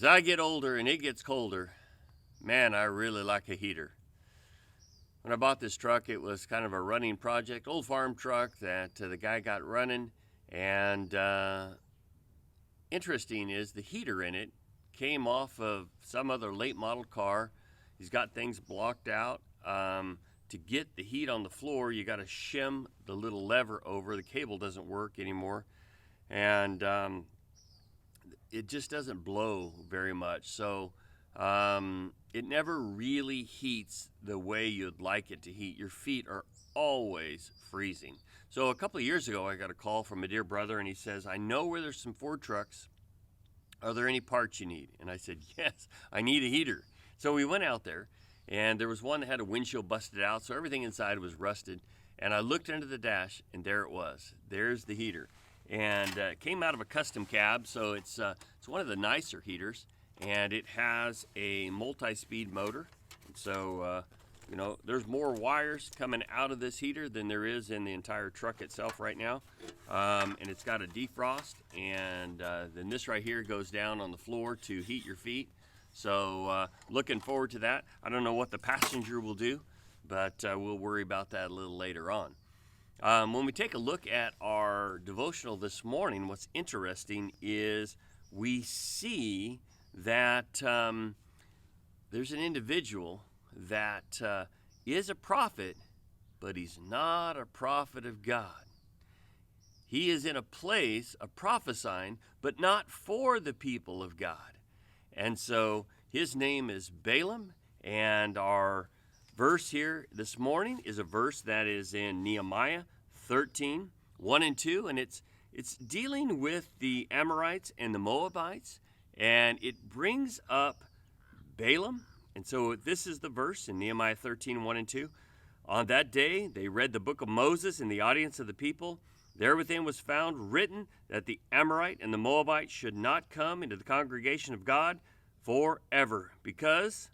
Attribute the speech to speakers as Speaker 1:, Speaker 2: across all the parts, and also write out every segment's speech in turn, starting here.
Speaker 1: As I get older and it gets colder, man, I really like a heater. When I bought this truck, it was kind of a running project, old farm truck that the guy got running. And interesting is the heater in it came off of some other late model car. He's got things blocked out. To get the heat on the floor, you got to shim the little lever over. The cable doesn't work anymore. And it just doesn't blow very much. So it never really heats the way you'd like it to heat. Your feet are always freezing. So a couple of years ago, I got a call from a dear brother, and he says, I know where there's some Ford trucks. Are there any parts you need? And I said, yes, I need a heater. So we went out there, and there was one that had a windshield busted out, so everything inside was rusted. And I looked under the dash, and there it was. There's the heater. And it came out of a custom cab, so it's one of the nicer heaters. And it has a multi-speed motor. And so, there's more wires coming out of this heater than there is in the entire truck itself right now. And it's got a defrost. And then this right here goes down on the floor to heat your feet. So looking forward to that. I don't know what the passenger will do, but we'll worry about that a little later on. When we take a look at our devotional this morning, what's interesting is we see that there's an individual that is a prophet, but he's not a prophet of God. He is in a place of prophesying, but not for the people of God. And so his name is Balaam, and our verse here this morning is a verse that is in Nehemiah 13, 1 and 2, and it's dealing with the Amorites and the Moabites, and it brings up Balaam. And so this is the verse in Nehemiah 13, 1 and 2. On that day, they read the book of Moses in the audience of the people. There within was found written that the Amorite and the Moabite should not come into the congregation of God forever, because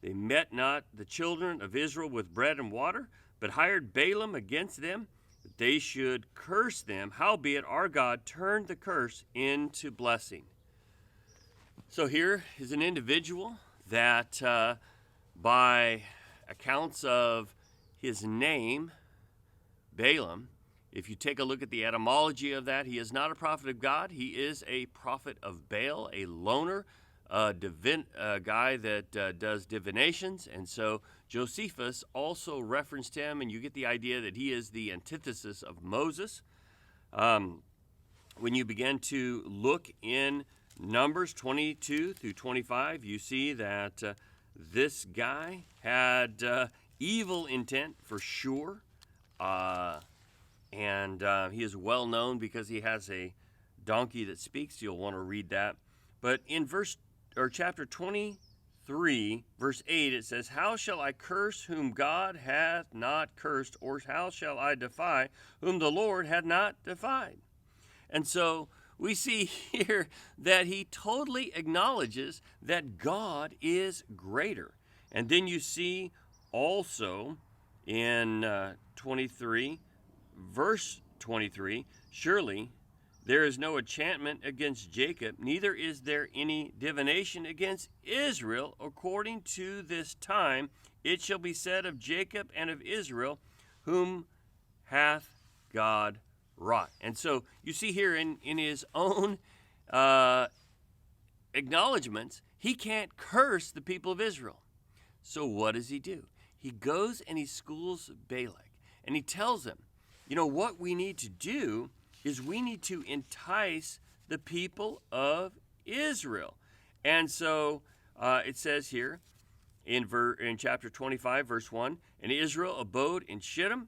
Speaker 1: they met not the children of Israel with bread and water, but hired Balaam against them, that they should curse them. Howbeit our God turned the curse into blessing. So here is an individual that by accounts of his name, Balaam, if you take a look at the etymology of that, he is not a prophet of God. He is a prophet of Baal, a loner, a guy that does divinations. And so Josephus also referenced him, and you get the idea that he is the antithesis of Moses. When you begin to look in Numbers 22 through 25, you see that this guy had evil intent for sure. And he is well known because he has a donkey that speaks. You'll want to read that. But in chapter 23, verse 8, it says, How shall I curse whom God hath not cursed, or how shall I defy whom the Lord had not defied? And so we see here that he totally acknowledges that God is greater. And then you see also in 23, verse 23, Surely there is no enchantment against Jacob, neither is there any divination against Israel. According to this time, it shall be said of Jacob and of Israel, whom hath God wrought. And so you see here in his own acknowledgments, he can't curse the people of Israel. So what does he do? He goes and he schools Balak, and he tells him, what we need to do is we need to entice the people of Israel. And so it says here in chapter 25, verse 1, And Israel abode in Shittim,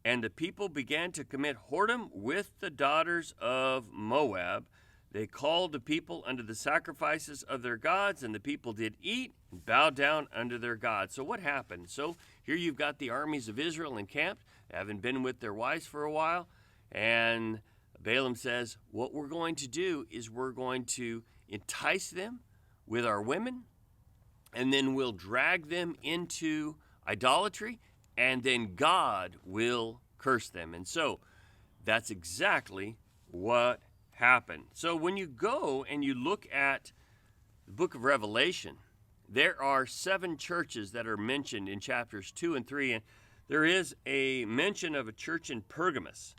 Speaker 1: and the people began to commit whoredom with the daughters of Moab. They called the people unto the sacrifices of their gods, and the people did eat and bow down unto their gods. So what happened? So here you've got the armies of Israel encamped, having been with their wives for a while, and Balaam says, what we're going to do is we're going to entice them with our women, and then we'll drag them into idolatry, and then God will curse them. And so that's exactly what happened. So when you go and you look at the book of Revelation, there are 7 churches that are mentioned in chapters 2 and 3, and there is a mention of a church in Pergamos,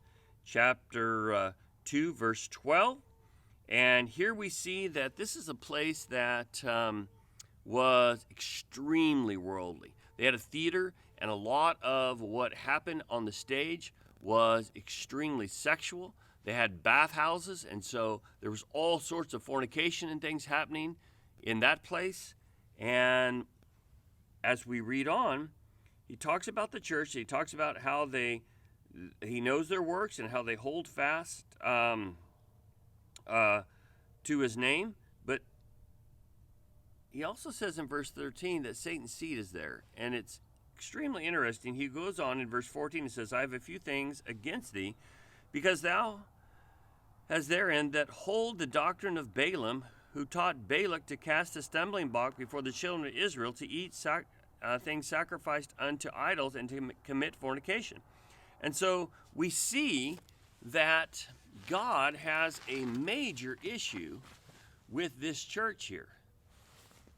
Speaker 1: chapter 2, verse 12. And here we see that this is a place that was extremely worldly. They had a theater, and a lot of what happened on the stage was extremely sexual. They had bathhouses, and so there was all sorts of fornication and things happening in that place. And as we read on, he talks about the church. He talks about how he knows their works and how they hold fast to his name. But he also says in verse 13 that Satan's seed is there. And it's extremely interesting. He goes on in verse 14 and says, I have a few things against thee, because thou hast therein that hold the doctrine of Balaam, who taught Balak to cast a stumbling block before the children of Israel, to eat things sacrificed unto idols, and to commit fornication. And so we see that God has a major issue with this church here.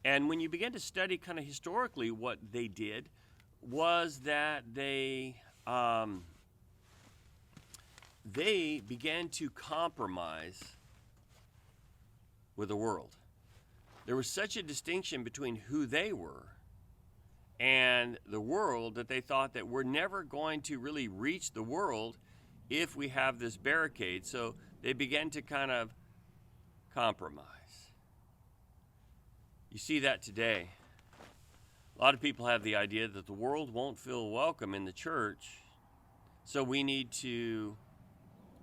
Speaker 1: And when you begin to study kind of historically what they did, was that they began to compromise with the world. There was such a distinction between who they were and the world that they thought that we're never going to really reach the world if we have this barricade. So they began to kind of compromise. You see that today. A lot of people have the idea that the world won't feel welcome in the church, so we need to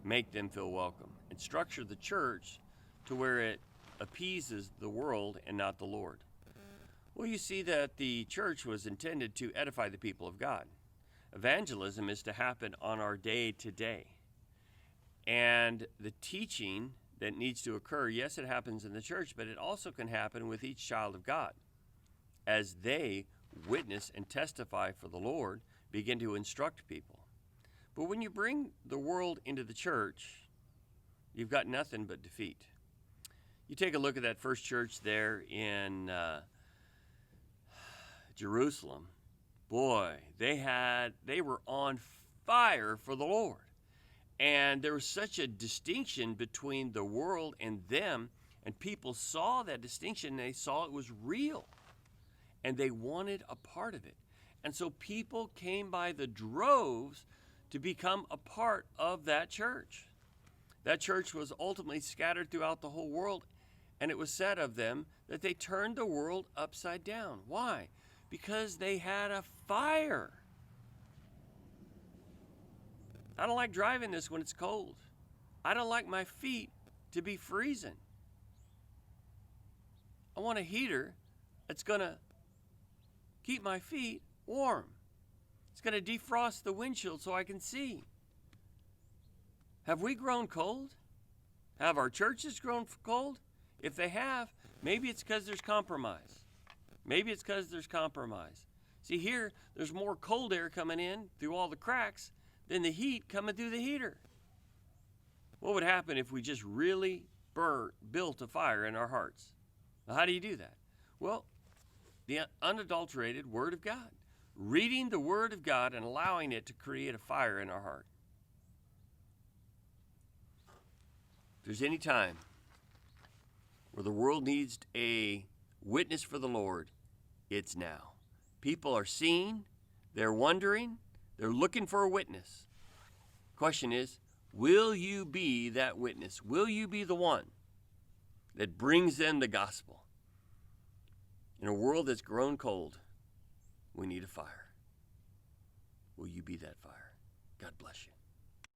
Speaker 1: make them feel welcome and structure the church to where it appeases the world and not the Lord. Well, you see that the church was intended to edify the people of God. Evangelism is to happen on our day-to-day. And the teaching that needs to occur, yes, it happens in the church, but it also can happen with each child of God. As they witness and testify for the Lord, begin to instruct people. But when you bring the world into the church, you've got nothing but defeat. You take a look at that first church there in Jerusalem. Boy, they were on fire for the Lord. And there was such a distinction between the world and them, and people saw that distinction, and they saw it was real. And they wanted a part of it. And so people came by the droves to become a part of that church. That church was ultimately scattered throughout the whole world, and it was said of them that they turned the world upside down. Why? Because they had a fire. I don't like driving this when it's cold. I don't like my feet to be freezing. I want a heater that's going to keep my feet warm. It's going to defrost the windshield so I can see. Have we grown cold? Have our churches grown cold? If they have, maybe it's because there's compromise. Maybe it's because there's compromise. See, here, there's more cold air coming in through all the cracks than the heat coming through the heater. What would happen if we just really built a fire in our hearts? Well, how do you do that? Well, the unadulterated Word of God. Reading the Word of God and allowing it to create a fire in our heart. If there's any time where the world needs a witness for the Lord, it's now. People are seeing, they're wondering, they're looking for a witness. Question is, will you be that witness? Will you be the one that brings them the gospel? In a world that's grown cold, we need a fire. Will you be that fire? God bless you.